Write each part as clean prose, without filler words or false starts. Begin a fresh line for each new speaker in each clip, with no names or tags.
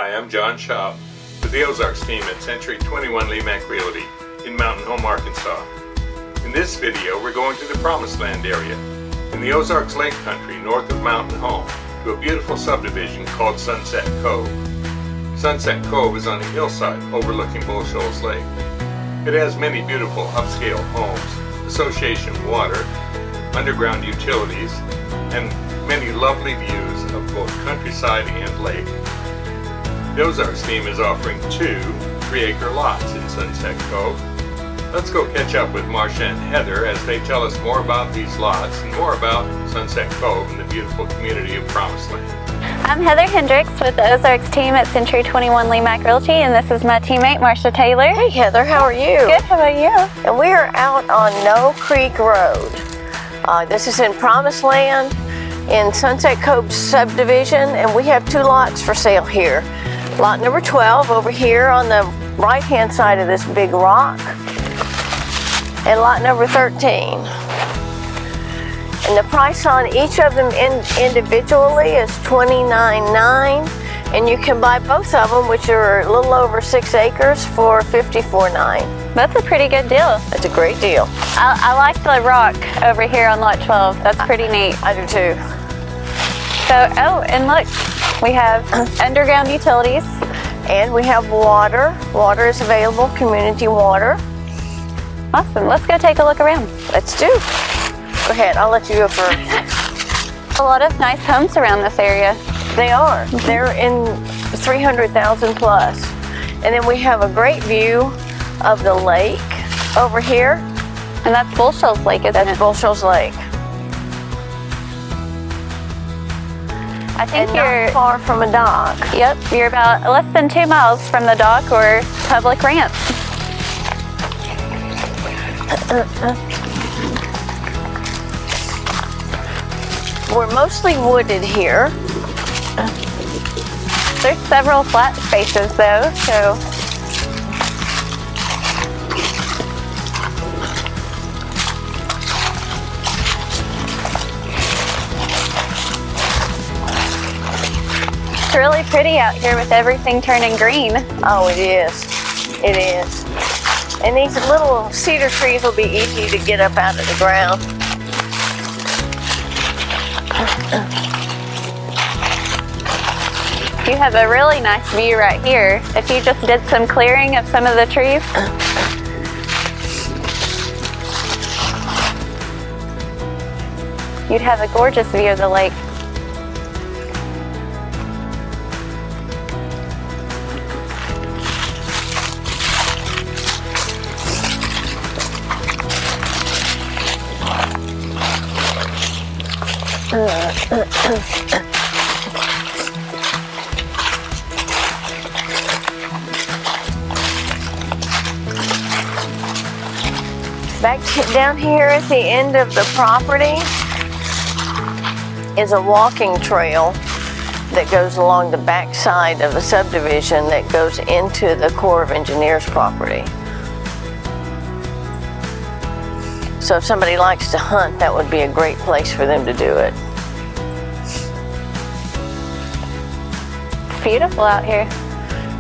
Hi, I'm John Schaub with the OZARK team at Century 21 Lemac Realty in Mountain Home, Arkansas. In this video, we're going to the Promised Land area in the Ozarks Lake Country north of Mountain Home to a beautiful subdivision called Sunset Cove. Sunset Cove is on a hillside overlooking Bull Shoals Lake. It has many beautiful upscale homes, association water, underground utilities, and many lovely views of both countryside and lake. The OZARK team is offering 2 3-acre lots in Sunset Cove. Let's go catch up with Marcia and Heather as they tell us more about these lots and more about Sunset Cove and the beautiful community of Promised Land.
I'm Heather Hendricks with the OZARK team at Century 21 Lemac Realty, and this is my teammate Marcia Taylor.
Hey Heather, how are you?
Good, how about you?
And we are out on No Creek Road. This is in Promised Land in Sunset Cove subdivision, and we have 2 lots for sale here. Lot number 12 over here on the right hand side of this big rock, and lot number 13. And the price on each of them individually is $29,900, and you can buy both of them, which are a little over 6 acres, for $54,900.
That's a pretty good deal.
That's a great deal.
I like the rock over here on lot 12. That's pretty neat.
I do too.
So, oh, and look, we have underground utilities.
And we have water. Water is available, community water.
Awesome, let's go take a look around.
Let's do. Go ahead, I'll let you go first.
A lot of nice homes around this area.
They are. They're in 300,000 plus. And then we have a great view of the lake over here.
And that's Bull Shoals Lake, isn't it?
That's Bull Shoals Lake.
I think
and
you're
not far from a dock.
Yep, you're about less than 2 miles from the dock or public ramp.
We're mostly wooded here.
There's several flat spaces though, so it's really pretty out here with everything turning green.
Oh, it is. It is. And these little cedar trees will be easy to get up out of the ground.
You have a really nice view right here. If you just did some clearing of some of the trees. You'd have a gorgeous view of the lake.
Back down here at the end of the property is a walking trail that goes along the back side of the subdivision that goes into the Corps of Engineers property. So if somebody likes to hunt, that would be a great place for them to do it.
It's beautiful out here.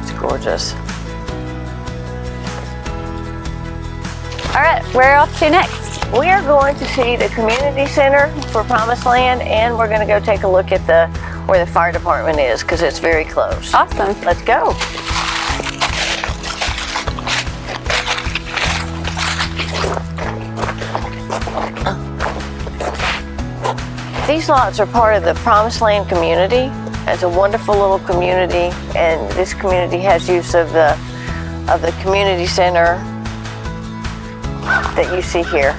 It's gorgeous.
All right, where off to next?
We are going to see the community center for Promised Land, and we're going to go take a look at where the fire department is, because it's very close.
Awesome.
Let's go. These lots are part of the Promised Land community. It's a wonderful little community, and this community has use of the community center that you see here.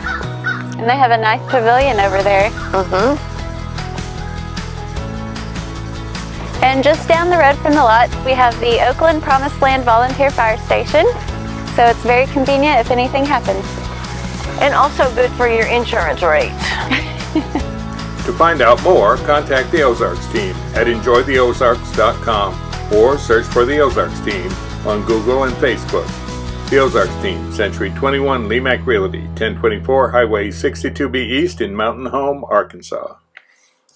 And they have a nice pavilion over there.
Mm-hmm.
And just down the road from the lots, we have the Oakland-Promise Land Volunteer Fire Station. So it's very convenient if anything happens.
And also good for your insurance rates.
To find out more, contact the OZARK team at enjoytheozarks.com or search for the OZARK team on Google and Facebook. The OZARK team, Century 21 Lemac Realty, 1024 Highway 62B East in Mountain Home, Arkansas.